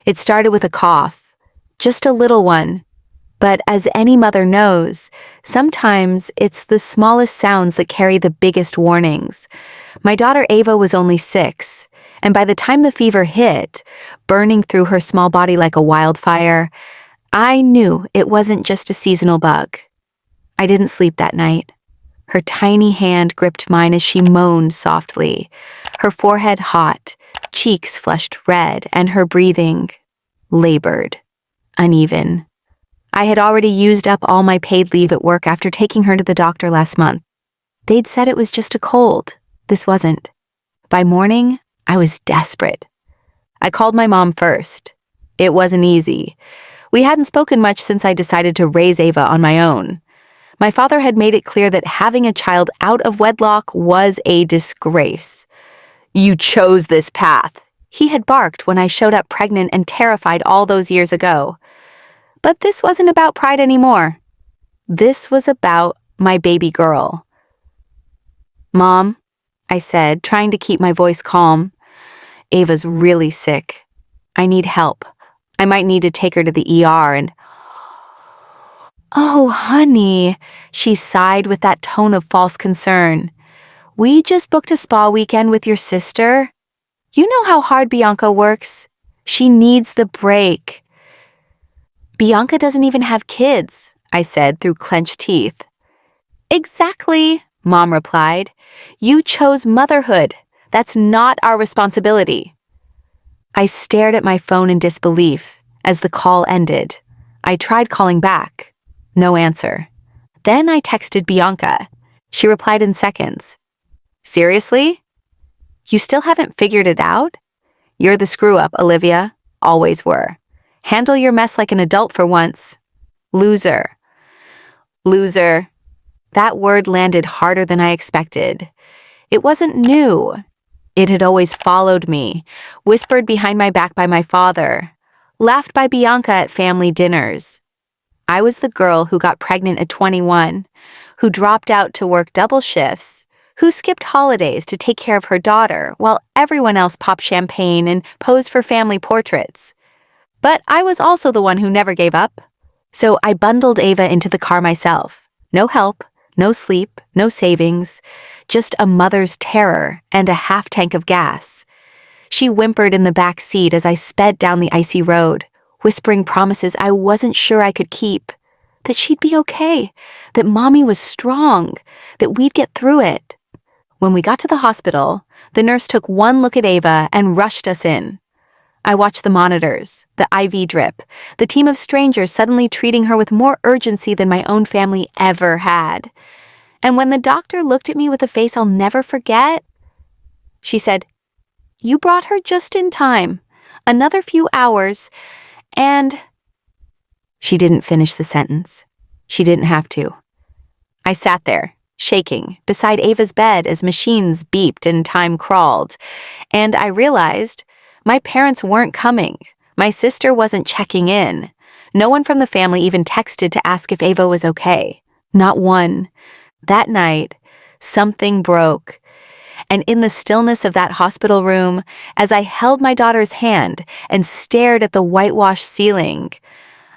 It started with a cough, just a little one. But as any mother knows, sometimes it's the smallest sounds that carry the biggest warnings. My daughter Ava was only 6, and by the time the fever hit, burning through her small body like a wildfire, I knew it wasn't just a seasonal bug. I didn't sleep that night. Her tiny hand gripped mine as she moaned softly, her forehead hot, cheeks flushed red, and her breathing labored, uneven. I had already used up all my paid leave at work after taking her to the doctor last month. They'd said it was just a cold. This wasn't. By morning, I was desperate. I called my mom first. It wasn't easy. We hadn't spoken much since I decided to raise Ava on my own. My father had made it clear that having a child out of wedlock was a disgrace. "You chose this path," he had barked when I showed up pregnant and terrified all those years ago. But this wasn't about pride anymore. This was about my baby girl. "Mom," I said, trying to keep my voice calm, "Ava's really sick. I need help. I might need to take her to the ER and—" "Oh, honey," she sighed with that tone of false concern. "We just booked a spa weekend with your sister. You know how hard Bianca works. She needs the break." "Bianca doesn't even have kids," I said through clenched teeth. "Exactly," Mom replied. "You chose motherhood. That's not our responsibility." I stared at my phone in disbelief as the call ended. I tried calling back. No answer. Then I texted Bianca. She replied in seconds. "Seriously? You still haven't figured it out? You're the screw-up, Olivia. Always were. Handle your mess like an adult for once. Loser." Loser. That word landed harder than I expected. It wasn't new. It had always followed me, whispered behind my back by my father, laughed by Bianca at family dinners. I was the girl who got pregnant at 21, who dropped out to work double shifts, who skipped holidays to take care of her daughter while everyone else popped champagne and posed for family portraits. But I was also the one who never gave up. So I bundled Ava into the car myself. No help, no sleep, no savings, just a mother's terror and a half tank of gas. She whimpered in the back seat as I sped down the icy road, whispering promises I wasn't sure I could keep. That she'd be okay, that Mommy was strong, that we'd get through it. When we got to the hospital, the nurse took one look at Ava and rushed us in. I watched the monitors, the IV drip, the team of strangers suddenly treating her with more urgency than my own family ever had. And when the doctor looked at me with a face I'll never forget, she said, "You brought her just in time. Another few hours, and—" She didn't finish the sentence. She didn't have to. I sat there, shaking, beside Ava's bed as machines beeped and time crawled, and I realized my parents weren't coming. My sister wasn't checking in. No one from the family even texted to ask if Ava was okay. Not one. That night, something broke. And in the stillness of that hospital room, as I held my daughter's hand and stared at the whitewashed ceiling,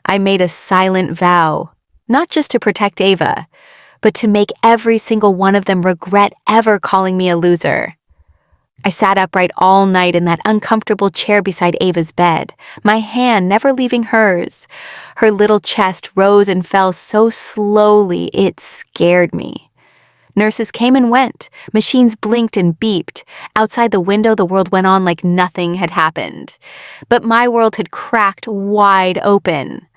I made a silent vow, not just to protect Ava, but to make every single one of them regret ever calling me a loser. I sat upright all night in that uncomfortable chair beside Ava's bed, my hand never leaving hers. Her little chest rose and fell so slowly it scared me. Nurses came and went, machines blinked and beeped. Outside the window, the world went on like nothing had happened. But my world had cracked wide open.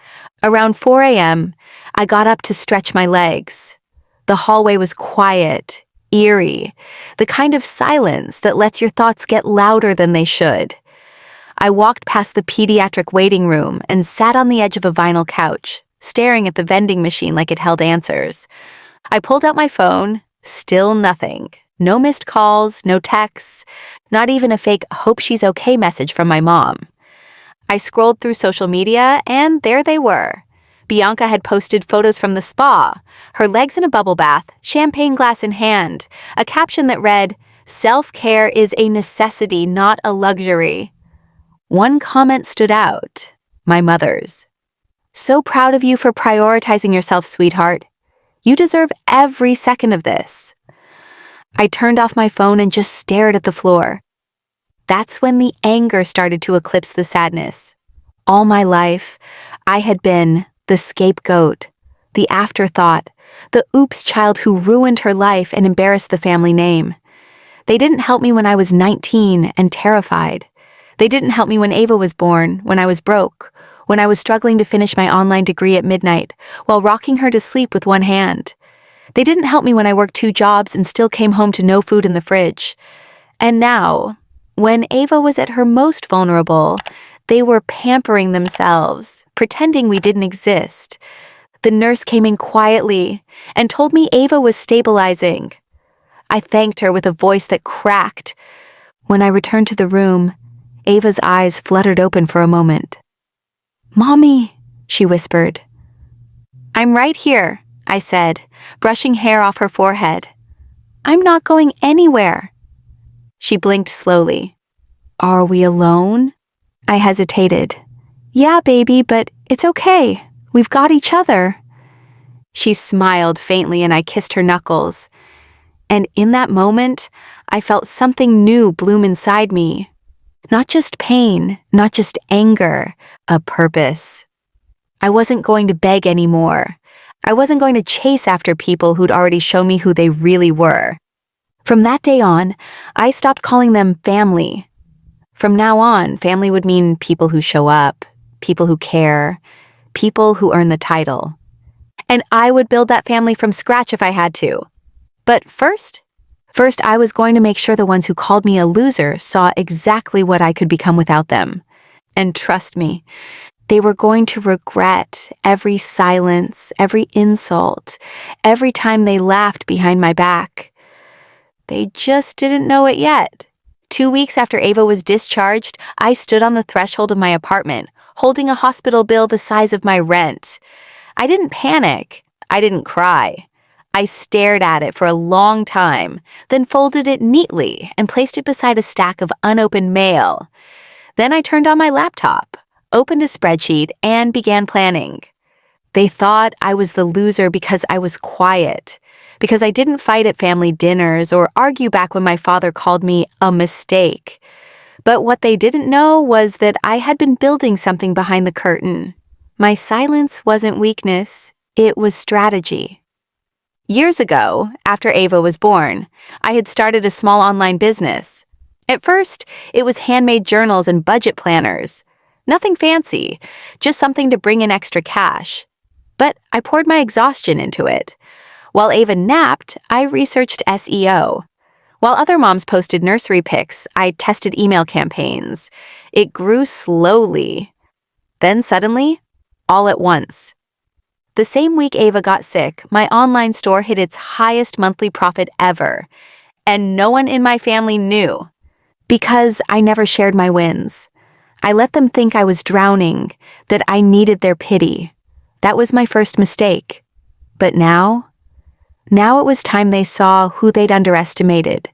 Around 4 a.m., I got up to stretch my legs. The hallway was quiet, eerie, the kind of silence that lets your thoughts get louder than they should. I walked past the pediatric waiting room and sat on the edge of a vinyl couch, staring at the vending machine like it held answers. I pulled out my phone, still nothing. No missed calls, no texts, not even a fake "hope she's okay" message from my mom. I scrolled through social media, and there they were. Bianca had posted photos from the spa, her legs in a bubble bath, champagne glass in hand, a caption that read, "Self-care is a necessity, not a luxury." One comment stood out, my mother's. "So proud of you for prioritizing yourself, sweetheart. You deserve every second of this." I turned off my phone and just stared at the floor. That's when the anger started to eclipse the sadness. All my life, I had been the scapegoat, the afterthought, the oops child who ruined her life and embarrassed the family name. They didn't help me when I was 19 and terrified. They didn't help me when Ava was born, when I was broke, when I was struggling to finish my online degree at midnight, while rocking her to sleep with one hand. They didn't help me when I worked 2 jobs and still came home to no food in the fridge. And now, when Ava was at her most vulnerable, they were pampering themselves, pretending we didn't exist. The nurse came in quietly and told me Ava was stabilizing. I thanked her with a voice that cracked. When I returned to the room, Ava's eyes fluttered open for a moment. "Mommy," she whispered. "I'm right here," I said, brushing hair off her forehead. "I'm not going anywhere." She blinked slowly. "Are we alone?" I hesitated. "Yeah, baby, but it's okay. We've got each other." She smiled faintly and I kissed her knuckles. And in that moment, I felt something new bloom inside me. Not just pain, not just anger, a purpose. I wasn't going to beg anymore. I wasn't going to chase after people who'd already shown me who they really were. From that day on, I stopped calling them family. From now on, family would mean people who show up, people who care, people who earn the title. And I would build that family from scratch if I had to. But first, I was going to make sure the ones who called me a loser saw exactly what I could become without them. And trust me, they were going to regret every silence, every insult, every time they laughed behind my back. They just didn't know it yet. 2 weeks after Ava was discharged, I stood on the threshold of my apartment, holding a hospital bill the size of my rent. I didn't panic. I didn't cry. I stared at it for a long time, then folded it neatly and placed it beside a stack of unopened mail. Then I turned on my laptop, opened a spreadsheet, and began planning. They thought I was the loser because I was quiet, because I didn't fight at family dinners or argue back when my father called me a mistake. But what they didn't know was that I had been building something behind the curtain. My silence wasn't weakness, it was strategy. Years ago, after Ava was born, I had started a small online business. At first, it was handmade journals and budget planners. Nothing fancy, just something to bring in extra cash. But I poured my exhaustion into it. While Ava napped, I researched SEO. While other moms posted nursery pics, I tested email campaigns. It grew slowly. Then suddenly, all at once. The same week Ava got sick, my online store hit its highest monthly profit ever. And no one in my family knew. Because I never shared my wins. I let them think I was drowning, that I needed their pity. That was my first mistake. But now it was time they saw who they'd underestimated.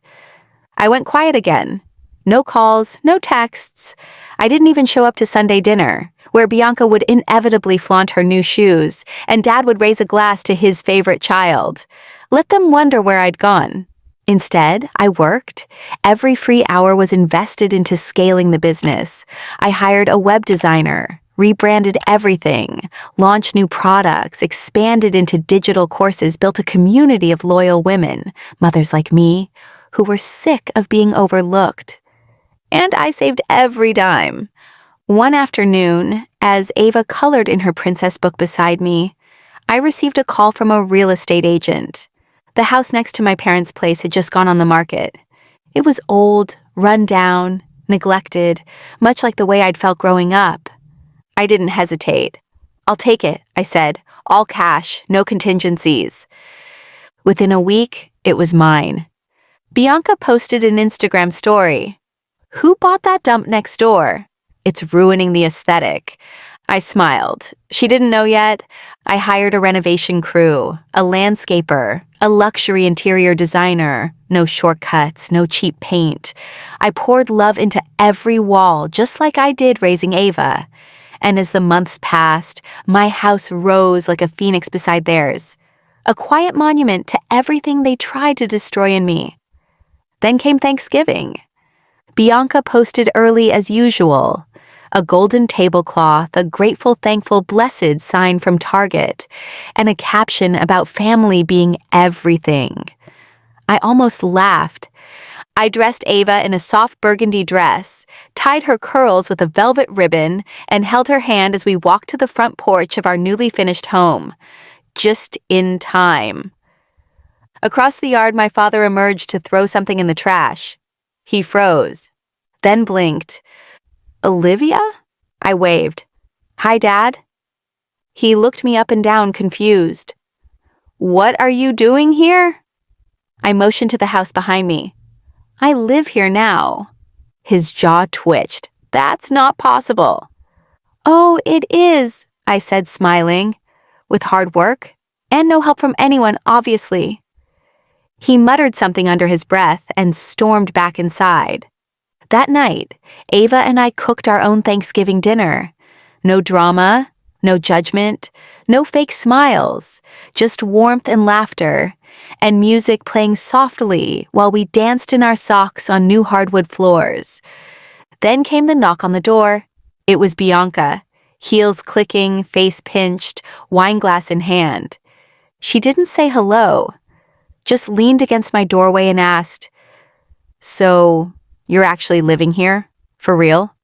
I went quiet again. No calls, no texts. I didn't even show up to Sunday dinner, where Bianca would inevitably flaunt her new shoes, and Dad would raise a glass to his favorite child. Let them wonder where I'd gone. Instead, I worked. Every free hour was invested into scaling the business. I hired a web designer, rebranded everything, launched new products, expanded into digital courses, built a community of loyal women, mothers like me, who were sick of being overlooked. And I saved every dime. One afternoon, as Ava colored in her princess book beside me, I received a call from a real estate agent. The house next to my parents' place had just gone on the market. It was old, run down, neglected, much like the way I'd felt growing up. I didn't hesitate. "I'll take it," I said, "all cash, no contingencies." Within a week, it was mine. Bianca posted an Instagram story. "Who bought that dump next door? It's ruining the aesthetic." I smiled. She didn't know yet. I hired a renovation crew, a landscaper, a luxury interior designer. No shortcuts, no cheap paint. I poured love into every wall, just like I did raising Ava. And as the months passed, my house rose like a phoenix beside theirs, a quiet monument to everything they tried to destroy in me. Then came Thanksgiving. Bianca posted early as usual. A golden tablecloth, a grateful, thankful, blessed sign from Target, and a caption about family being everything. I almost laughed. I dressed Ava in a soft burgundy dress, tied her curls with a velvet ribbon, and held her hand as we walked to the front porch of our newly finished home. Just in time. Across the yard, my father emerged to throw something in the trash. He froze, then blinked. Olivia? I waved. Hi, Dad. He looked me up and down, confused. What are you doing here? I motioned to the house behind me. I live here now. His jaw twitched. That's not possible. Oh, it is, I said, smiling. With hard work and no help from anyone, obviously. He muttered something under his breath and stormed back inside. That night, Ava and I cooked our own Thanksgiving dinner. No drama, no judgment, no fake smiles, just warmth and laughter, and music playing softly while we danced in our socks on new hardwood floors. Then came the knock on the door. It was Bianca, heels clicking, face pinched, wine glass in hand. She didn't say hello, just leaned against my doorway and asked, "So, you're actually living here? For real?"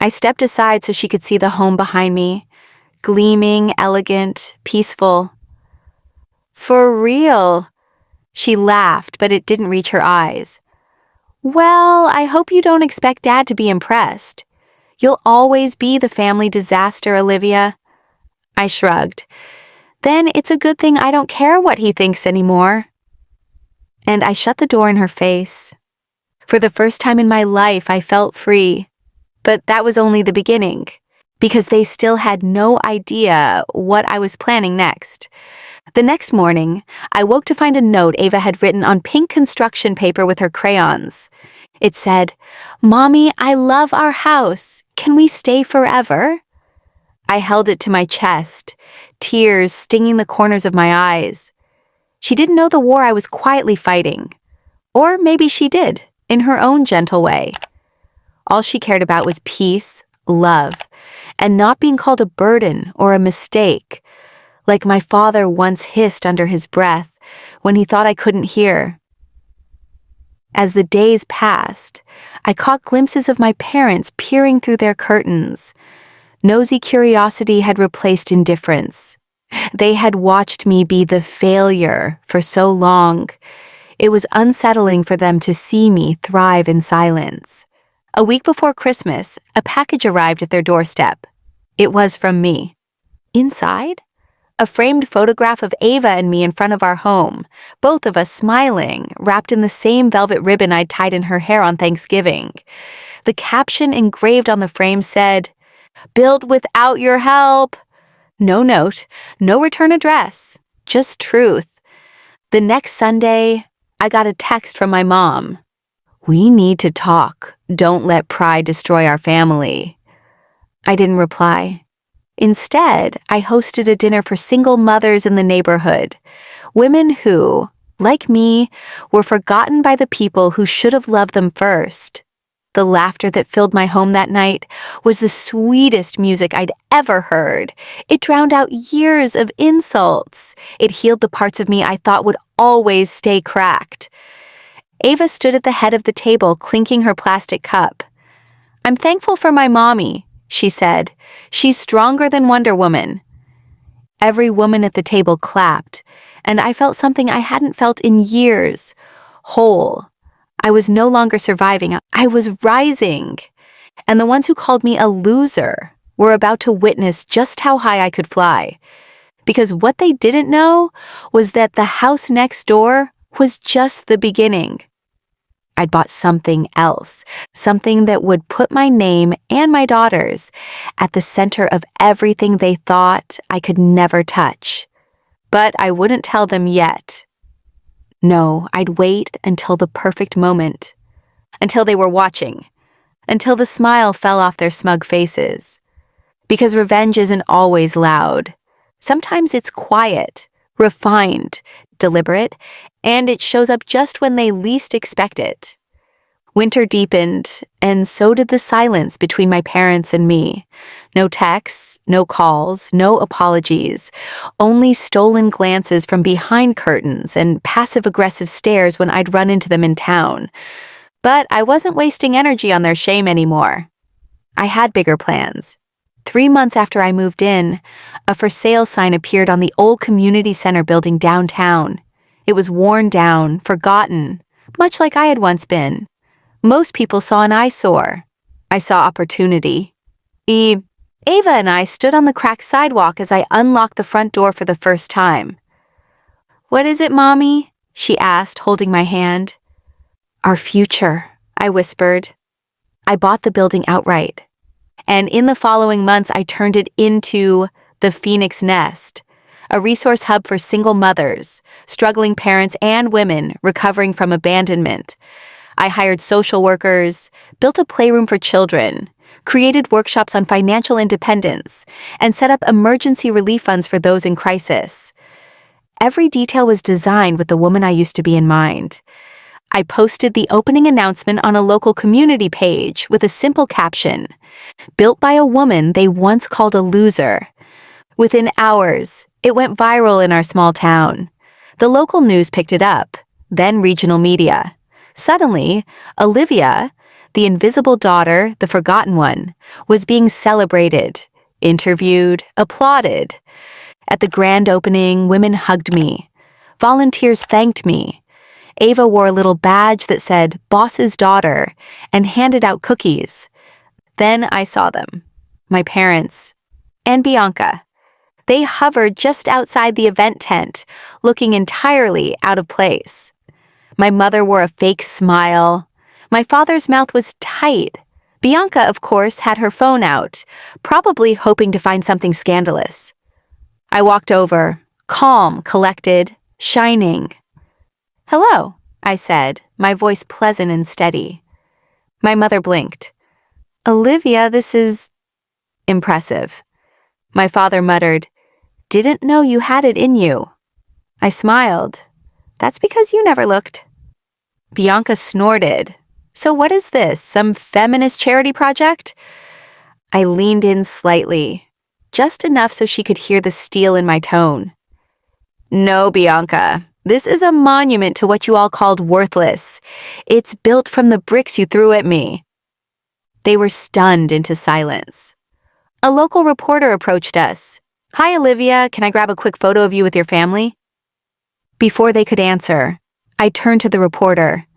I stepped aside so she could see the home behind me, gleaming, elegant, peaceful. For real? She laughed, but it didn't reach her eyes. Well, I hope you don't expect Dad to be impressed. You'll always be the family disaster, Olivia. I shrugged. Then it's a good thing I don't care what he thinks anymore. And I shut the door in her face. For the first time in my life, I felt free. But that was only the beginning, because they still had no idea what I was planning next. The next morning, I woke to find a note Ava had written on pink construction paper with her crayons. It said, "Mommy, I love our house. Can we stay forever?" I held it to my chest, tears stinging the corners of my eyes. She didn't know the war I was quietly fighting. Or maybe she did, in her own gentle way. All she cared about was peace, love, and not being called a burden or a mistake, like my father once hissed under his breath when he thought I couldn't hear. As the days passed, I caught glimpses of my parents peering through their curtains. Nosy curiosity had replaced indifference. They had watched me be the failure for so long. It was unsettling for them to see me thrive in silence. A week before Christmas, a package arrived at their doorstep. It was from me. Inside, a framed photograph of Ava and me in front of our home, both of us smiling, wrapped in the same velvet ribbon I'd tied in her hair on Thanksgiving. The caption engraved on the frame said, "Built without your help." No note, no return address, just truth. The next Sunday, I got a text from my mom. "We need to talk. Don't let pride destroy our family." I didn't reply. Instead, I hosted a dinner for single mothers in the neighborhood, women who, like me, were forgotten by the people who should have loved them first. The laughter that filled my home that night was the sweetest music I'd ever heard. It drowned out years of insults. It healed the parts of me I thought would always stay cracked. Ava stood at the head of the table, clinking her plastic cup. "I'm thankful for my mommy," she said. "She's stronger than Wonder Woman." Every woman at the table clapped, and I felt something I hadn't felt in years. Whole. I was no longer surviving, I was rising. And the ones who called me a loser were about to witness just how high I could fly. Because what they didn't know was that the house next door was just the beginning. I'd bought something else, something that would put my name and my daughter's at the center of everything they thought I could never touch. But I wouldn't tell them yet. No, I'd wait until the perfect moment. Until they were watching. Until the smile fell off their smug faces. Because revenge isn't always loud. Sometimes it's quiet, refined, deliberate, and it shows up just when they least expect it. Winter deepened, and so did the silence between my parents and me. No texts, no calls, no apologies, only stolen glances from behind curtains and passive-aggressive stares when I'd run into them in town. But I wasn't wasting energy on their shame anymore. I had bigger plans. 3 months after I moved in, a for sale sign appeared on the old community center building downtown. It was worn down, forgotten, much like I had once been. Most people saw an eyesore. I saw opportunity. Ava and I stood on the cracked sidewalk as I unlocked the front door for the first time. "What is it, Mommy?" she asked, holding my hand. "Our future," I whispered. I bought the building outright. And in the following months, I turned it into the Phoenix Nest, a resource hub for single mothers, struggling parents, and women recovering from abandonment. I hired social workers, built a playroom for children, created workshops on financial independence, and set up emergency relief funds for those in crisis. Every detail was designed with the woman I used to be in mind. I posted the opening announcement on a local community page with a simple caption, "Built by a woman they once called a loser." Within hours, it went viral in our small town. The local news picked it up, then regional media. Suddenly, Olivia, the invisible daughter, the forgotten one, was being celebrated, interviewed, applauded. At the grand opening, women hugged me. Volunteers thanked me. Ava wore a little badge that said, "Boss's daughter," and handed out cookies. Then I saw them, my parents, and Bianca. They hovered just outside the event tent, looking entirely out of place. My mother wore a fake smile. My father's mouth was tight. Bianca, of course, had her phone out, probably hoping to find something scandalous. I walked over, calm, collected, shining. "Hello," I said, my voice pleasant and steady. My mother blinked. "Olivia, this is impressive." My father muttered, "Didn't know you had it in you." I smiled. "That's because you never looked." Bianca snorted. "So what is this, some feminist charity project?" I leaned in slightly, just enough so she could hear the steel in my tone. "No, Bianca. This is a monument to what you all called worthless. It's built from the bricks you threw at me." They were stunned into silence. A local reporter approached us. "Hi, Olivia, can I grab a quick photo of you with your family?" Before they could answer, I turned to the reporter.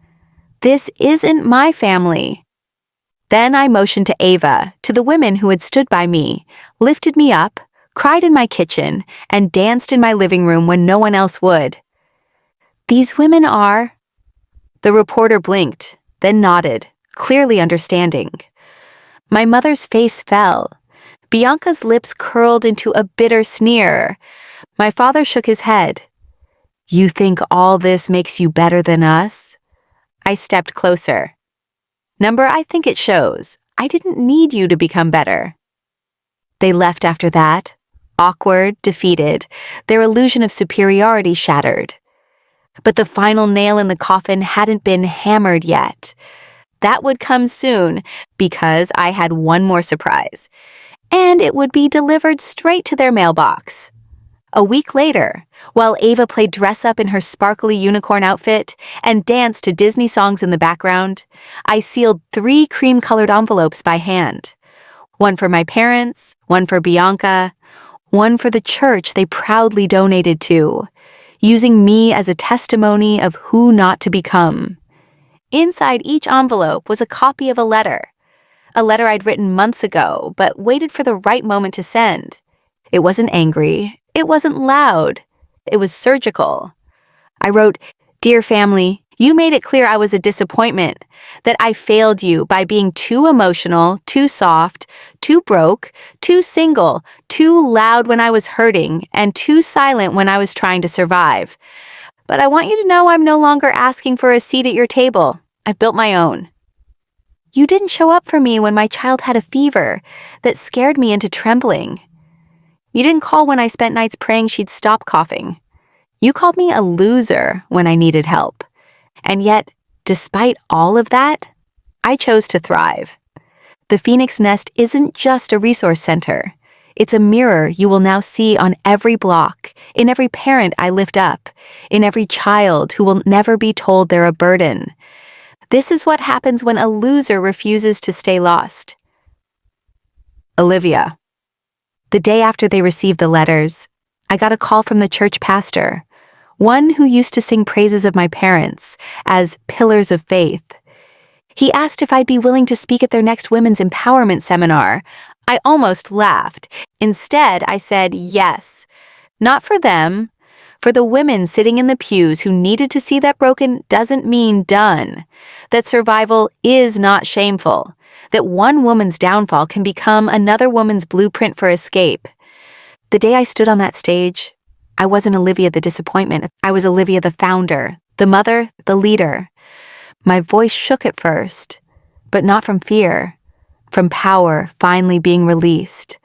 "This isn't my family." Then I motioned to Ava, to the women who had stood by me, lifted me up, cried in my kitchen, and danced in my living room when no one else would. "These women are..." The reporter blinked, then nodded, clearly understanding. My mother's face fell. Bianca's lips curled into a bitter sneer. My father shook his head. "You think all this makes you better than us?" I stepped closer. "Number, I think it shows. I didn't need you to become better." They left after that, awkward, defeated, their illusion of superiority shattered. But the final nail in the coffin hadn't been hammered yet. That would come soon, because I had one more surprise. And it would be delivered straight to their mailbox. A week later, while Ava played dress-up in her sparkly unicorn outfit and danced to Disney songs in the background, I sealed 3 cream-colored envelopes by hand. One for my parents, one for Bianca, one for the church they proudly donated to, using me as a testimony of who not to become. Inside each envelope was a copy of a letter I'd written months ago, but waited for the right moment to send. It wasn't angry. It wasn't loud. It was surgical. I wrote, "Dear family, You made it clear I was a disappointment, that I failed you by being too emotional, too soft, too broke, too single, too loud when I was hurting, and too silent when I was trying to survive. But I want you to know I'm no longer asking for a seat at your table. I've built my own. You didn't show up for me when my child had a fever that scared me into trembling. You didn't call when I spent nights praying she'd stop coughing. You called me a loser when I needed help. And yet, despite all of that, I chose to thrive. The Phoenix Nest isn't just a resource center. It's a mirror you will now see on every block, in every parent I lift up, in every child who will never be told they're a burden. This is what happens when a loser refuses to stay lost. Olivia. The day after they received the letters, I got a call from the church pastor, one who used to sing praises of my parents as pillars of faith. He asked if I'd be willing to speak at their next women's empowerment seminar. I almost laughed. Instead, I said yes. Not for them, for the women sitting in the pews who needed to see that broken doesn't mean done, that survival is not shameful, that one woman's downfall can become another woman's blueprint for escape. The day I stood on that stage, I wasn't Olivia the disappointment. I was Olivia the founder, the mother, the leader. My voice shook at first, but not from fear, from power finally being released.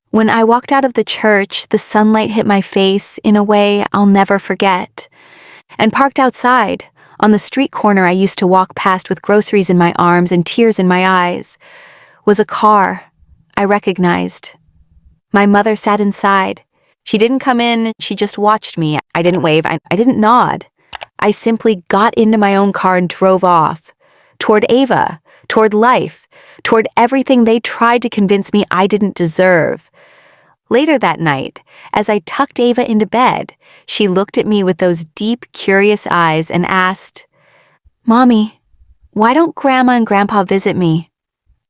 When I walked out of the church, the sunlight hit my face in a way I'll never forget. And parked outside, on the street corner I used to walk past with groceries in my arms and tears in my eyes, was a car I recognized. My mother sat inside. She didn't come in, she just watched me. I didn't wave, I didn't nod. I simply got into my own car and drove off. Toward Ava, toward life, toward everything they tried to convince me I didn't deserve. Later that night, as I tucked Ava into bed, she looked at me with those deep, curious eyes and asked, "Mommy, why don't Grandma and Grandpa visit me?"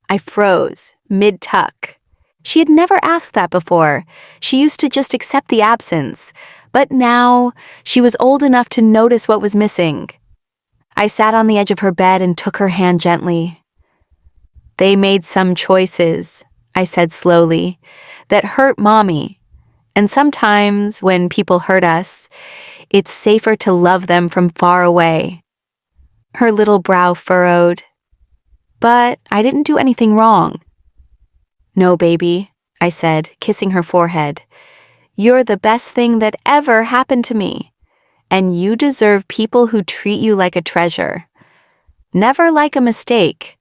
I froze, mid-tuck. She had never asked that before. She used to just accept the absence. But now, she was old enough to notice what was missing. I sat on the edge of her bed and took her hand gently. "They made some choices," I said slowly, "that hurt Mommy. And sometimes, when people hurt us, it's safer to love them from far away." Her little brow furrowed. "But I didn't do anything wrong." "No, baby," I said, kissing her forehead. "You're the best thing that ever happened to me. And you deserve people who treat you like a treasure. Never like a mistake."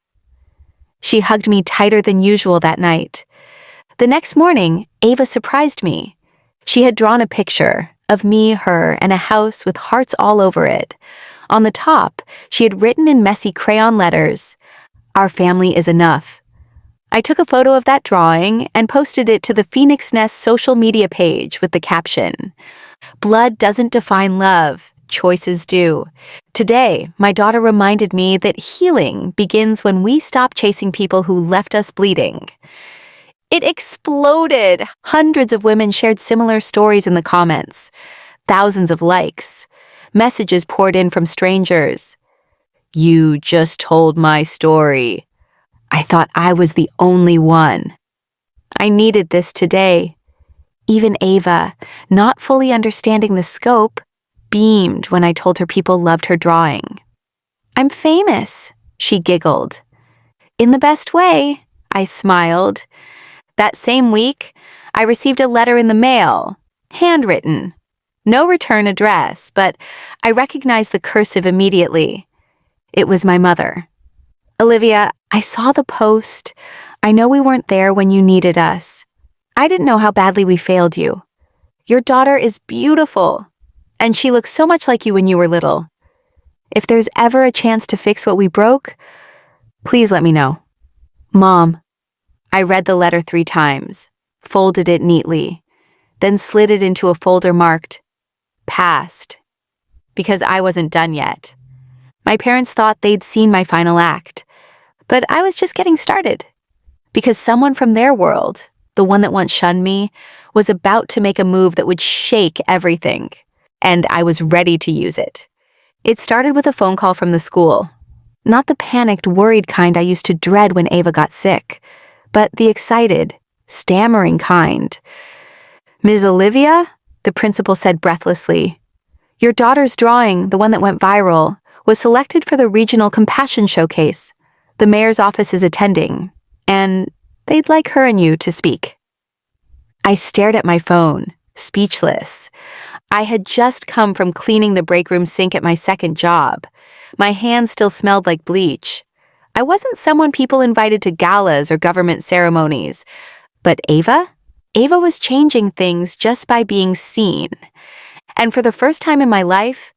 She hugged me tighter than usual that night. The next morning, Ava surprised me. She had drawn a picture of me, her, and a house with hearts all over it. On the top, she had written in messy crayon letters, "Our family is enough." I took a photo of that drawing and posted it to the Phoenix Nest social media page with the caption, "Blood doesn't define love, choices do." Today, my daughter reminded me that healing begins when we stop chasing people who left us bleeding. It exploded. Hundreds of women shared similar stories in the comments. Thousands of likes. Messages poured in from strangers. "You just told my story. I thought I was the only one." I needed this today. Even Ava, not fully understanding the scope, beamed when I told her people loved her drawing. "I'm famous," she giggled. "In the best way," I smiled. That same week, I received a letter in the mail, handwritten. No return address, but I recognized the cursive immediately. It was my mother. "Olivia, I saw the post. I know we weren't there when you needed us. I didn't know how badly we failed you. Your daughter is beautiful, and she looks so much like you when you were little. If there's ever a chance to fix what we broke, please let me know. Mom." I read the letter 3 times, folded it neatly, then slid it into a folder marked "Past," because I wasn't done yet. My parents thought they'd seen my final act, but I was just getting started. Because someone from their world, the one that once shunned me, was about to make a move that would shake everything, and I was ready to use it. It started with a phone call from the school. Not the panicked, worried kind I used to dread when Ava got sick, but the excited, stammering kind. "Ms. Olivia?" the principal said breathlessly. "Your daughter's drawing, the one that went viral, was selected for the regional compassion showcase. The mayor's office is attending, and they'd like her and you to speak." I stared at my phone, speechless. I had just come from cleaning the break room sink at my second job. My hands still smelled like bleach. I wasn't someone people invited to galas or government ceremonies. But Ava? Ava was changing things just by being seen. And for the first time in my life,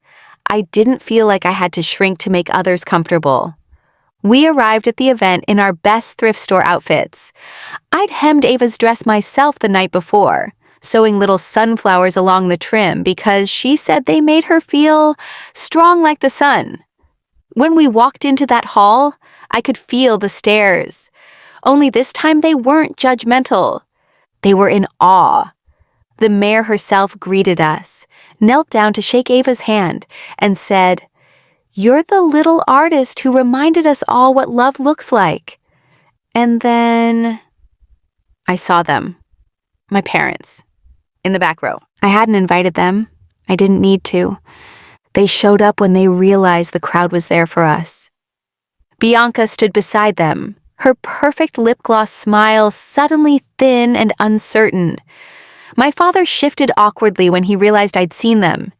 I didn't feel like I had to shrink to make others comfortable. We arrived at the event in our best thrift store outfits. I'd hemmed Ava's dress myself the night before, sewing little sunflowers along the trim because she said they made her feel strong like the sun. When we walked into that hall, I could feel the stares. Only this time they weren't judgmental. They were in awe. The mayor herself greeted us, knelt down to shake Ava's hand, and said, "You're the little artist who reminded us all what love looks like." And then I saw them, my parents, in the back row. I hadn't invited them. I didn't need to. They showed up when they realized the crowd was there for us. Bianca stood beside them, her perfect lip gloss smile suddenly thin and uncertain. My father shifted awkwardly when he realized I'd seen them.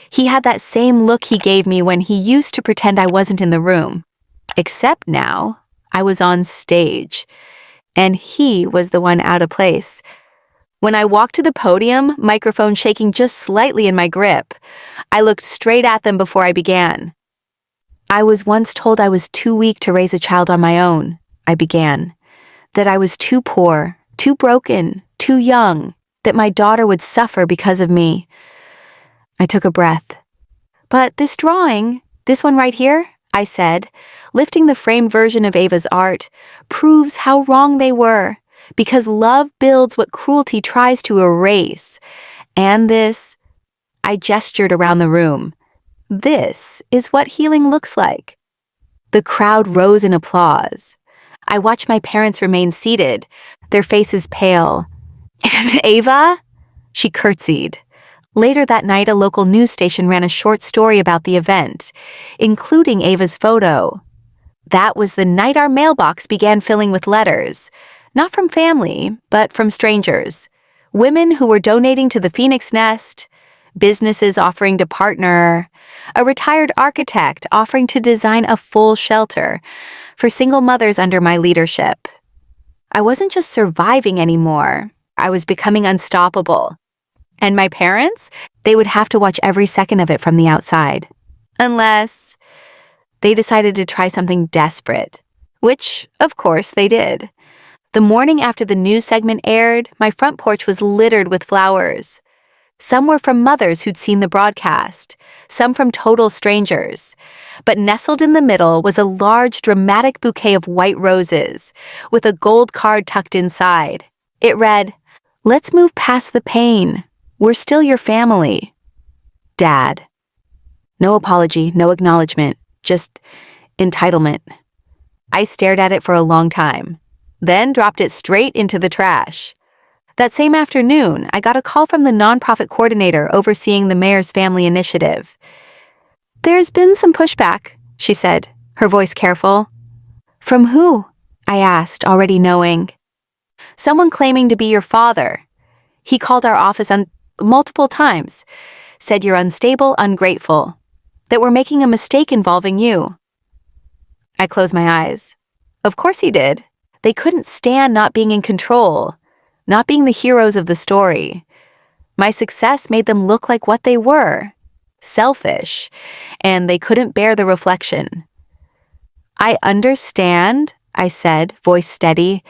He had that same look he gave me when he used to pretend I wasn't in the room. Except now, I was on stage, and he was the one out of place. When I walked to the podium, microphone shaking just slightly in my grip, I looked straight at them before I began. "I was once told I was too weak to raise a child on my own," I began. "That I was too poor, too broken, too young, that my daughter would suffer because of me." I took a breath. "But this drawing, this one right here," I said, lifting the framed version of Ava's art, "proves how wrong they were, because love builds what cruelty tries to erase. And this," I gestured around the room, "this is what healing looks like." The crowd rose in applause. I watched my parents remain seated, their faces pale. "And Ava?" She curtsied. Later that night, a local news station ran a short story about the event, including Ava's photo. That was the night our mailbox began filling with letters, not from family, but from strangers. Women who were donating to the Phoenix Nest, businesses offering to partner, a retired architect offering to design a full shelter for single mothers under my leadership. I wasn't just surviving anymore. I was becoming unstoppable. And my parents, they would have to watch every second of it from the outside. Unless they decided to try something desperate, which, of course, they did. The morning after the news segment aired, my front porch was littered with flowers. Some were from mothers who'd seen the broadcast, some from total strangers. But nestled in the middle was a large, dramatic bouquet of white roses, with a gold card tucked inside. It read, "Let's move past the pain. We're still your family. Dad." No apology, no acknowledgement, just entitlement. I stared at it for a long time, then dropped it straight into the trash. That same afternoon, I got a call from the nonprofit coordinator overseeing the mayor's family initiative. "There's been some pushback," she said, her voice careful. "From who?" I asked, already knowing. "Someone claiming to be your father. He called our office multiple times, said you're unstable, ungrateful, that we're making a mistake involving you." I closed my eyes. Of course he did. They couldn't stand not being in control, not being the heroes of the story. My success made them look like what they were, selfish, and they couldn't bear the reflection. "I understand," I said, voice steady.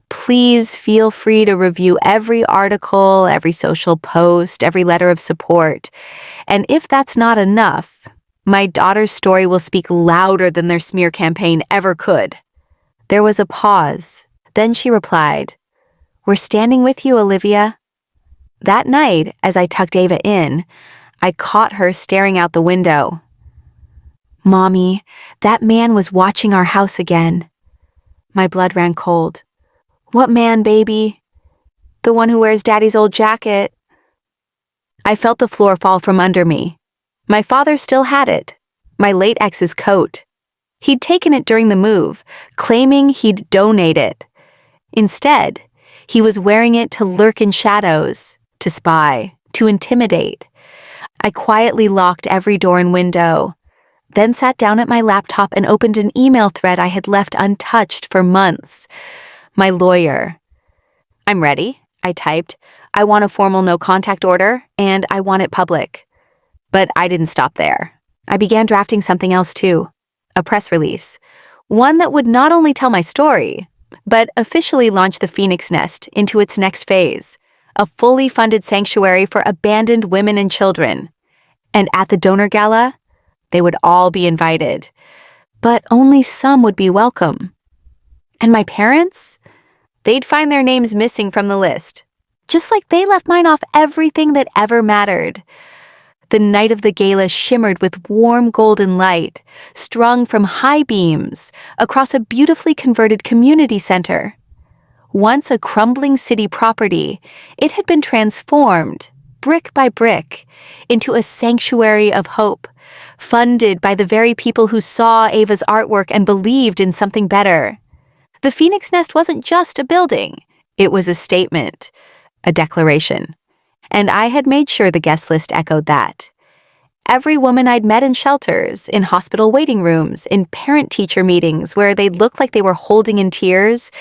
"Please feel free to review every article, every social post, every letter of support. And if that's not enough, my daughter's story will speak louder than their smear campaign ever could." There was a pause. Then she replied, "We're standing with you, Olivia." That night, as I tucked Ava in, I caught her staring out the window. Mommy, that man was watching our house again. My blood ran cold. What man, baby? The one who wears Daddy's old jacket. I felt the floor fall from under me. My father still had it. My late ex's coat. He'd taken it during the move, claiming he'd donate it. Instead, he was wearing it to lurk in shadows, to spy, to intimidate. I quietly locked every door and window, then sat down at my laptop and opened an email thread I had left untouched for months. My lawyer. I'm ready, I typed. I want a formal no-contact order, and I want it public. But I didn't stop there. I began drafting something else too. A press release. One that would not only tell my story, but officially launch the Phoenix Nest into its next phase, a fully funded sanctuary for abandoned women and children. And at the donor gala, they would all be invited, but only some would be welcome. And my parents? They'd find their names missing from the list, just like they left mine off everything that ever mattered. The night of the gala shimmered with warm golden light, strung from high beams across a beautifully converted community center. Once a crumbling city property, it had been transformed, brick by brick, into a sanctuary of hope, funded by the very people who saw Ava's artwork and believed in something better. The Phoenix Nest wasn't just a building, it was a statement, a declaration. And I had made sure the guest list echoed that. Every woman I'd met in shelters, in hospital waiting rooms, in parent-teacher meetings where they looked like they were holding in tears,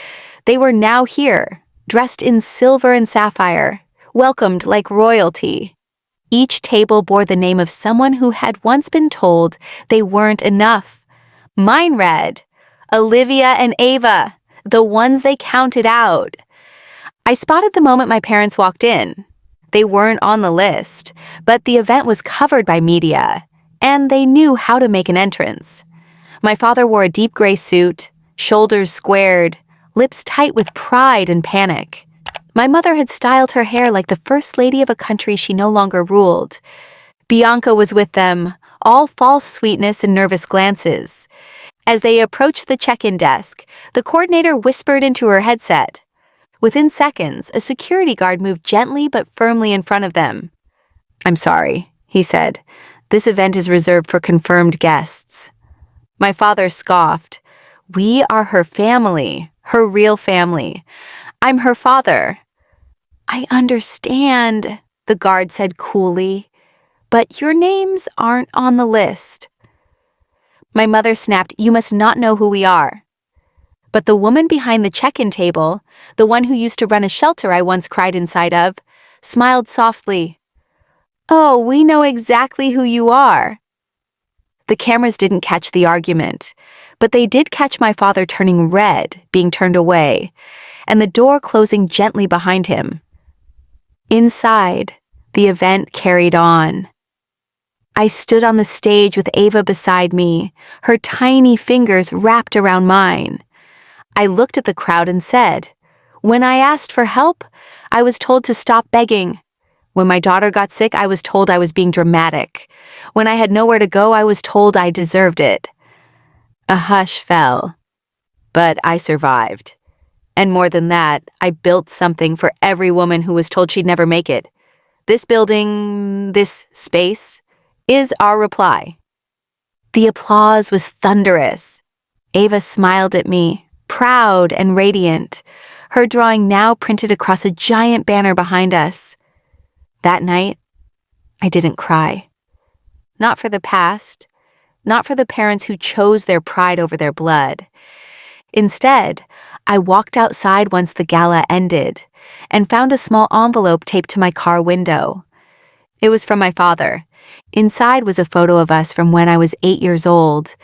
they were now here, dressed in silver and sapphire, welcomed like royalty. Each table bore the name of someone who had once been told they weren't enough. Mine read, Olivia and Ava, the ones they counted out. I spotted the moment my parents walked in. They weren't on the list, but the event was covered by media, and they knew how to make an entrance. My father wore a deep gray suit, shoulders squared, lips tight with pride and panic. My mother had styled her hair like the first lady of a country she no longer ruled. Bianca was with them, all false sweetness and nervous glances. As they approached the check-in desk, the coordinator whispered into her headset. Within seconds, a security guard moved gently but firmly in front of them. "I'm sorry," he said. "This event is reserved for confirmed guests." My father scoffed. "We are her family, her real family. I'm her father." "I understand," the guard said coolly, "but your names aren't on the list." My mother snapped, "You must not know who we are." But the woman behind the check-in table, the one who used to run a shelter I once cried inside of, smiled softly. "Oh, we know exactly who you are." The cameras didn't catch the argument, but they did catch my father turning red, being turned away, and the door closing gently behind him. Inside, the event carried on. I stood on the stage with Ava beside me, her tiny fingers wrapped around mine. I looked at the crowd and said, "When I asked for help, I was told to stop begging. When my daughter got sick, I was told I was being dramatic. When I had nowhere to go, I was told I deserved it." A hush fell, but I survived. And more than that, I built something for every woman who was told she'd never make it. This building, this space, is our reply. The applause was thunderous. Ava smiled at me, proud and radiant, her drawing now printed across a giant banner behind us. That night, I didn't cry. Not for the past, not for the parents who chose their pride over their blood. Instead, I walked outside once the gala ended and found a small envelope taped to my car window. It was from my father. Inside was a photo of us from when I was 8 years old,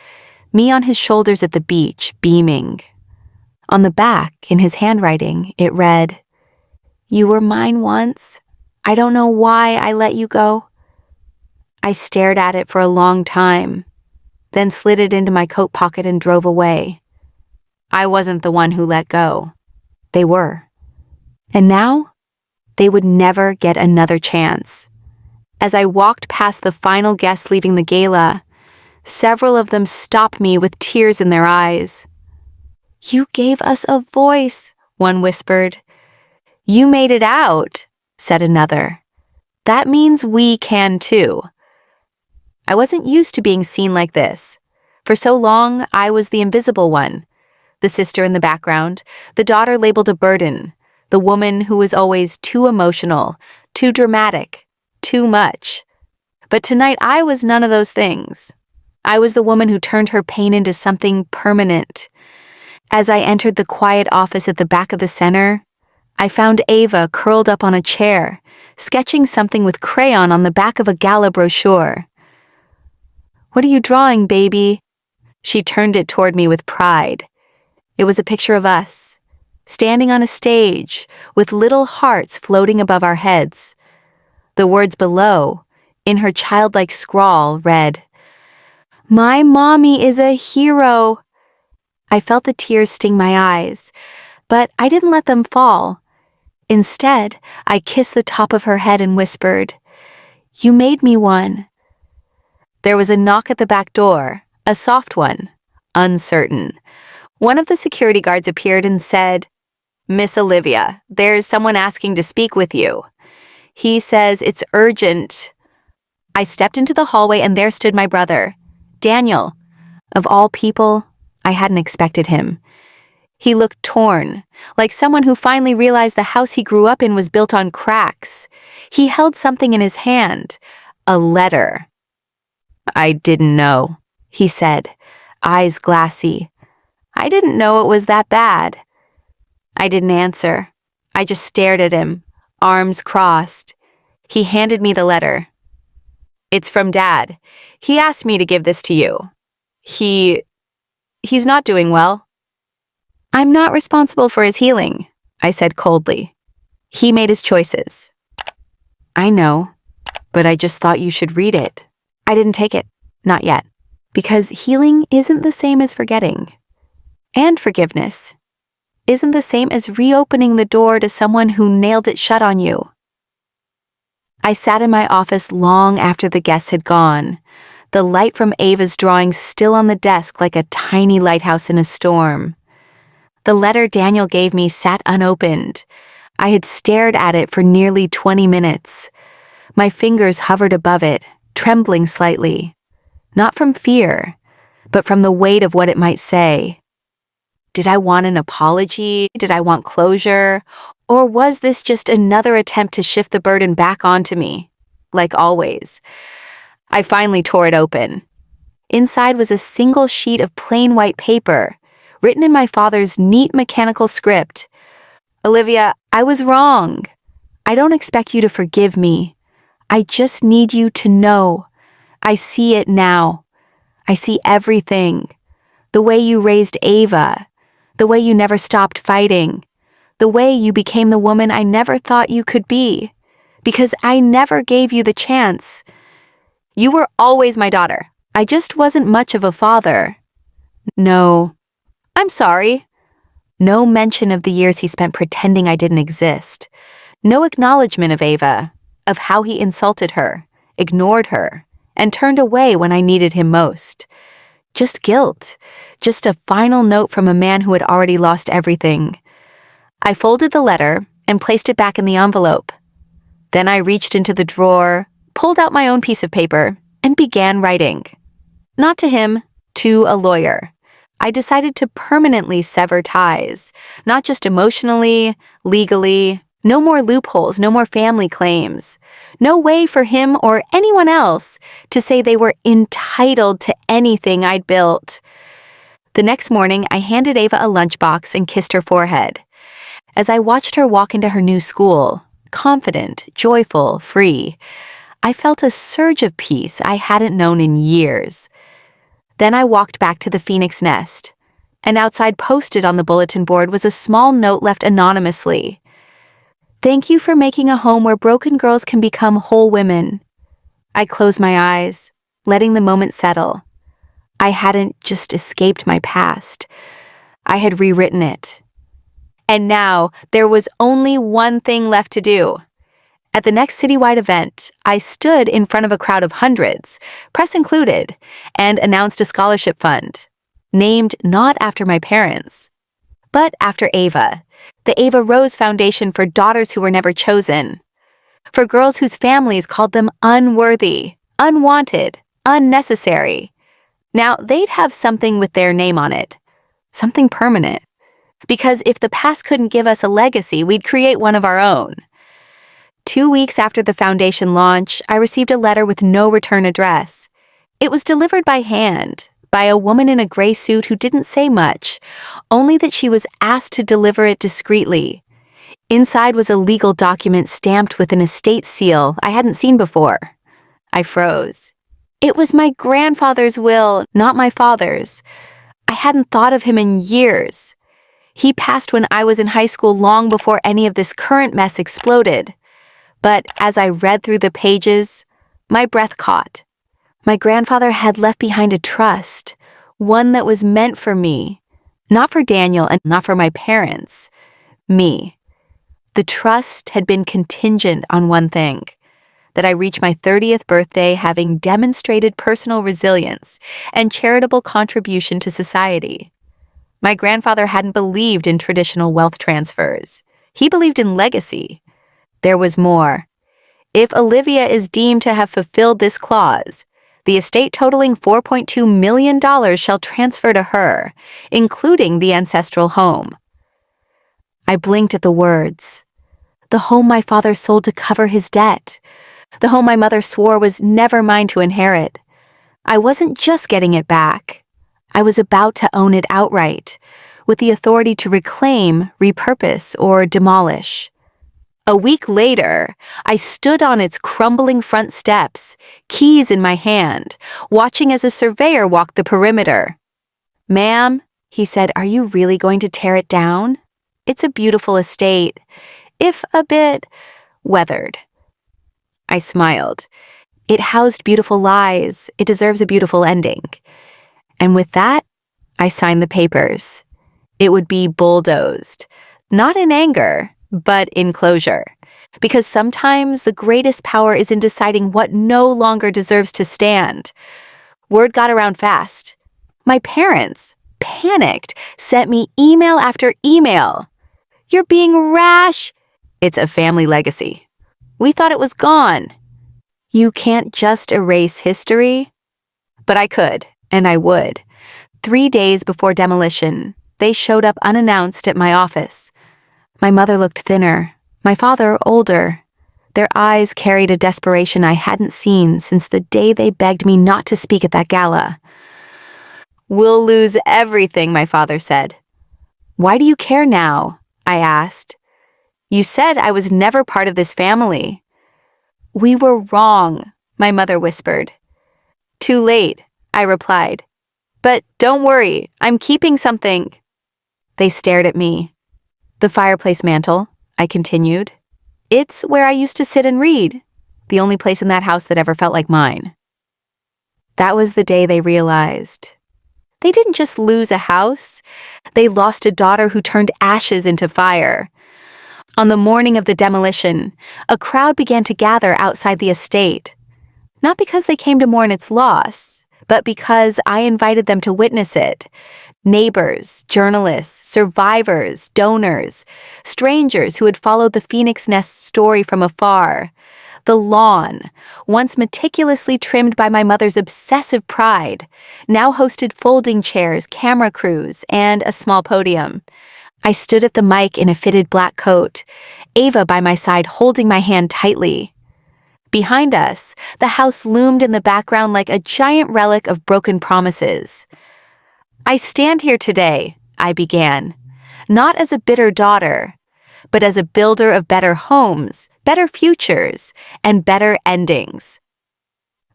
me on his shoulders at the beach, beaming. On the back, in his handwriting, it read, "You were mine once. I don't know why I let you go." I stared at it for a long time, then slid it into my coat pocket and drove away. I wasn't the one who let go. They were. And now, they would never get another chance. As I walked past the final guests leaving the gala, Several of them stopped me with tears in their eyes. "You gave us a voice," one whispered. "You made it out," said another. "That means we can too." I wasn't used to being seen like this. For so long, I was the invisible one. The sister in the background, the daughter labeled a burden, the woman who was always too emotional, too dramatic, too much. But tonight I was none of those things. I was the woman who turned her pain into something permanent. As I entered the quiet office at the back of the center, I found Ava curled up on a chair, sketching something with crayon on the back of a gala brochure. "What are you drawing, baby?" She turned it toward me with pride. It was a picture of us, standing on a stage, with little hearts floating above our heads. The words below, in her childlike scrawl, read, "My mommy is a hero." I felt the tears sting my eyes, but I didn't let them fall. Instead, I kissed the top of her head and whispered, "You made me one." There was a knock at the back door, a soft one, uncertain. One of the security guards appeared and said, "Miss Olivia, there's someone asking to speak with you. He says it's urgent." I stepped into the hallway and there stood my brother, Daniel. Of all people, I hadn't expected him. He looked torn, like someone who finally realized the house he grew up in was built on cracks. He held something in his hand, a letter. "I didn't know," he said, eyes glassy. "I didn't know it was that bad." I didn't answer. I just stared at him, arms crossed. He handed me the letter. "It's from Dad. He asked me to give this to you. He's not doing well." "I'm not responsible for his healing," I said coldly. "He made his choices." "I know, but I just thought you should read it." I didn't take it, not yet, because healing isn't the same as forgetting. And forgiveness isn't the same as reopening the door to someone who nailed it shut on you. I sat in my office long after the guests had gone, the light from Ava's drawing still on the desk like a tiny lighthouse in a storm. The letter Daniel gave me sat unopened. I had stared at it for nearly 20 minutes. My fingers hovered above it, trembling slightly. Not from fear, but from the weight of what it might say. Did I want an apology? Did I want closure? Or was this just another attempt to shift the burden back onto me? Like always. I finally tore it open. Inside was a single sheet of plain white paper, written in my father's neat mechanical script. "Olivia, I was wrong. I don't expect you to forgive me. I just need you to know. I see it now. I see everything. The way you raised Ava. The way you never stopped fighting. The way you became the woman I never thought you could be. Because I never gave you the chance. You were always my daughter. I just wasn't much of a father." No. "I'm sorry." No mention of the years he spent pretending I didn't exist. No acknowledgement of Ava, of how he insulted her, ignored her, and turned away when I needed him most. Just guilt. Just a final note from a man who had already lost everything. I folded the letter and placed it back in the envelope. Then I reached into the drawer, pulled out my own piece of paper, and began writing. Not to him, to a lawyer. I decided to permanently sever ties, not just emotionally, legally. No more loopholes, no more family claims. No way for him or anyone else to say they were entitled to anything I'd built. The next morning, I handed Ava a lunchbox and kissed her forehead. As I watched her walk into her new school, confident, joyful, free, I felt a surge of peace I hadn't known in years. Then I walked back to the Phoenix Nest, and outside posted on the bulletin board was a small note left anonymously. "Thank you for making a home where broken girls can become whole women." I closed my eyes, letting the moment settle. I hadn't just escaped my past. I had rewritten it. And now there was only one thing left to do. At the next citywide event, I stood in front of a crowd of hundreds, press included, and announced a scholarship fund, named not after my parents, but after Ava, the Ava Rose Foundation for Daughters Who Were Never Chosen, for girls whose families called them unworthy, unwanted, unnecessary. Now, they'd have something with their name on it, something permanent, because if the past couldn't give us a legacy, we'd create one of our own. 2 weeks after the foundation launch, I received a letter with no return address. It was delivered by hand, by a woman in a gray suit who didn't say much, only that she was asked to deliver it discreetly. Inside was a legal document stamped with an estate seal I hadn't seen before. I froze. It was my grandfather's will, not my father's. I hadn't thought of him in years. He passed when I was in high school long before any of this current mess exploded. But as I read through the pages, my breath caught. My grandfather had left behind a trust, one that was meant for me, not for Daniel and not for my parents, me. The trust had been contingent on one thing, that I reach my 30th birthday having demonstrated personal resilience and charitable contribution to society. My grandfather hadn't believed in traditional wealth transfers. He believed in legacy. There was more. If Olivia is deemed to have fulfilled this clause, the estate totaling $4.2 million shall transfer to her, including the ancestral home. I blinked at the words. The home my father sold to cover his debt. The home my mother swore was never mine to inherit. I wasn't just getting it back. I was about to own it outright, with the authority to reclaim, repurpose, or demolish. A week later, I stood on its crumbling front steps, keys in my hand, watching as a surveyor walked the perimeter. "Ma'am," he said, "are you really going to tear it down? It's a beautiful estate, if a bit weathered." I smiled. It housed beautiful lies. It deserves a beautiful ending. And with that, I signed the papers. It would be bulldozed, not in anger, but in closure. Because sometimes the greatest power is in deciding what no longer deserves to stand. Word got around fast. My parents, panicked, sent me email after email. "You're being rash." It's a family legacy. "We thought it was gone." You can't just erase history. But I could, and I would. 3 days before demolition, they showed up unannounced at my office. My mother looked thinner, my father older. Their eyes carried a desperation I hadn't seen since the day they begged me not to speak at that gala. "We'll lose everything," my father said. "Why do you care now?" I asked. "You said I was never part of this family." "We were wrong," my mother whispered. "Too late," I replied. "But don't worry, I'm keeping something." They stared at me. "The fireplace mantle," I continued. "It's where I used to sit and read, the only place in that house that ever felt like mine." That was the day they realized. They didn't just lose a house, they lost a daughter who turned ashes into fire. On the morning of the demolition, a crowd began to gather outside the estate. Not because they came to mourn its loss, but because I invited them to witness it. Neighbors, journalists, survivors, donors, strangers who had followed the Phoenix Nest story from afar. The lawn, once meticulously trimmed by my mother's obsessive pride, now hosted folding chairs, camera crews, and a small podium. I stood at the mic in a fitted black coat, Ava by my side holding my hand tightly. Behind us, the house loomed in the background like a giant relic of broken promises. "I stand here today," I began, "not as a bitter daughter, but as a builder of better homes, better futures, and better endings."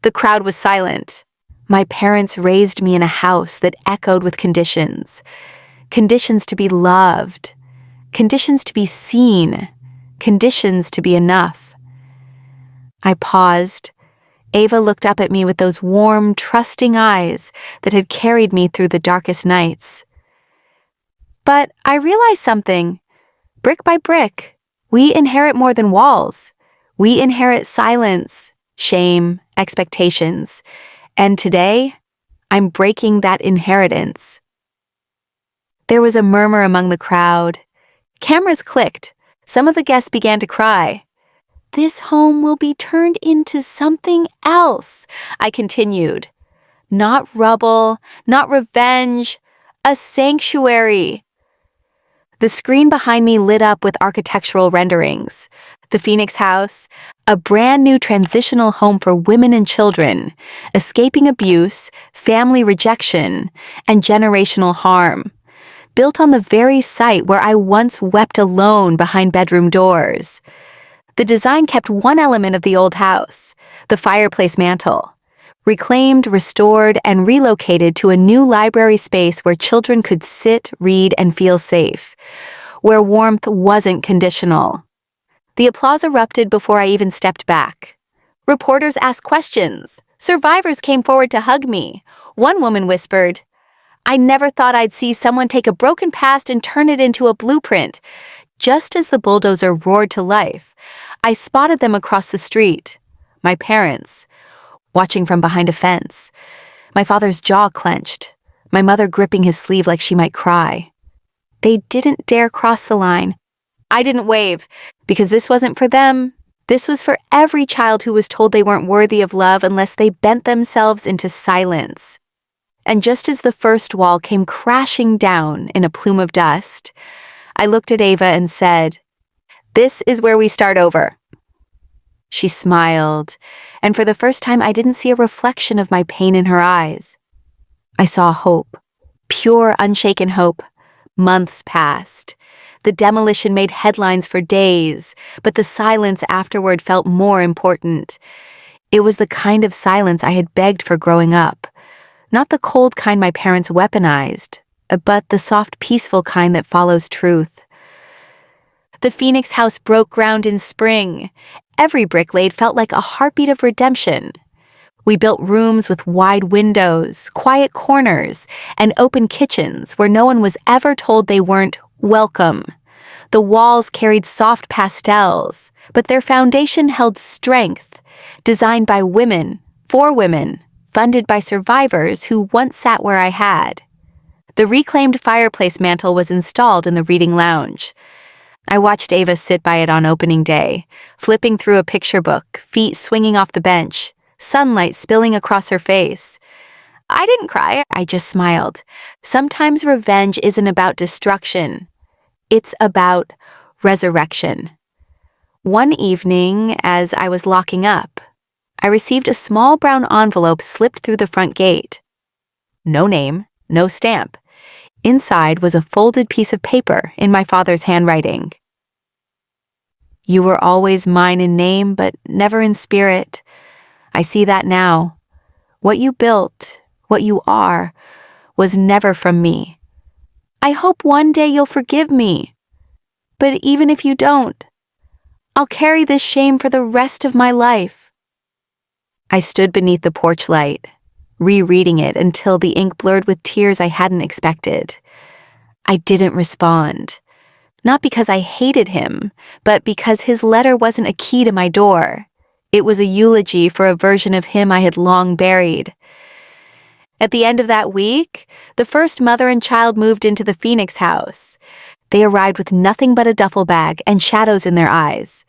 The crowd was silent. My parents raised me in a house that echoed with conditions. Conditions to be loved, conditions to be seen, conditions to be enough. I paused. Ava looked up at me with those warm, trusting eyes that had carried me through the darkest nights. But I realized something. Brick by brick, we inherit more than walls. We inherit silence, shame, expectations. And today, I'm breaking that inheritance. There was a murmur among the crowd. Cameras clicked. Some of the guests began to cry. This home will be turned into something else, I continued. Not rubble, not revenge, a sanctuary. The screen behind me lit up with architectural renderings. The Phoenix House, a brand new transitional home for women and children, escaping abuse, family rejection, and generational harm. Built on the very site where I once wept alone behind bedroom doors. The design kept one element of the old house, the fireplace mantel, reclaimed, restored, and relocated to a new library space where children could sit, read, and feel safe, where warmth wasn't conditional. The applause erupted before I even stepped back. Reporters asked questions. Survivors came forward to hug me. One woman whispered, "I never thought I'd see someone take a broken past and turn it into a blueprint." Just as the bulldozer roared to life, I spotted them across the street. My parents, watching from behind a fence. My father's jaw clenched, my mother gripping his sleeve like she might cry. They didn't dare cross the line. I didn't wave, because this wasn't for them. This was for every child who was told they weren't worthy of love unless they bent themselves into silence. And just as the first wall came crashing down in a plume of dust, I looked at Ava and said, "This is where we start over." She smiled, and for the first time I didn't see a reflection of my pain in her eyes. I saw hope, pure, unshaken hope. Months passed. The demolition made headlines for days, but the silence afterward felt more important. It was the kind of silence I had begged for growing up. Not the cold kind my parents weaponized, but the soft, peaceful kind that follows truth. The Phoenix House broke ground in spring. Every brick laid felt like a heartbeat of redemption. We built rooms with wide windows, quiet corners, and open kitchens where no one was ever told they weren't welcome. The walls carried soft pastels, but their foundation held strength, designed by women, for women, funded by survivors who once sat where I had. The reclaimed fireplace mantel was installed in the reading lounge. I watched Ava sit by it on opening day, flipping through a picture book, feet swinging off the bench, sunlight spilling across her face. I didn't cry, I just smiled. Sometimes revenge isn't about destruction. It's about resurrection. One evening, as I was locking up, I received a small brown envelope slipped through the front gate. No name, no stamp. Inside was a folded piece of paper in my father's handwriting. "You were always mine in name, but never in spirit. I see that now. What you built, what you are, was never from me. I hope one day you'll forgive me. But even if you don't, I'll carry this shame for the rest of my life." I stood beneath the porch light, rereading it until the ink blurred with tears I hadn't expected. I didn't respond. Not because I hated him, but because his letter wasn't a key to my door. It was a eulogy for a version of him I had long buried. At the end of that week, the first mother and child moved into the Phoenix House. They arrived with nothing but a duffel bag and shadows in their eyes.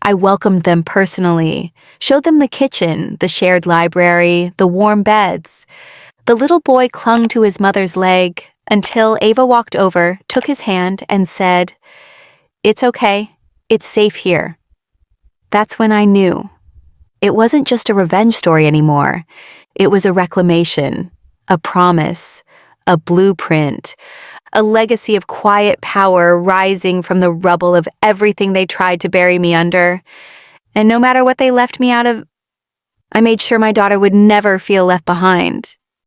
I welcomed them personally, showed them the kitchen, the shared library, the warm beds. The little boy clung to his mother's leg until Ava walked over, took his hand, and said, "It's okay. It's safe here." That's when I knew. It wasn't just a revenge story anymore. It was a reclamation, a promise, a blueprint, a legacy of quiet power rising from the rubble of everything they tried to bury me under. And no matter what they left me out of, I made sure my daughter would never feel left behind.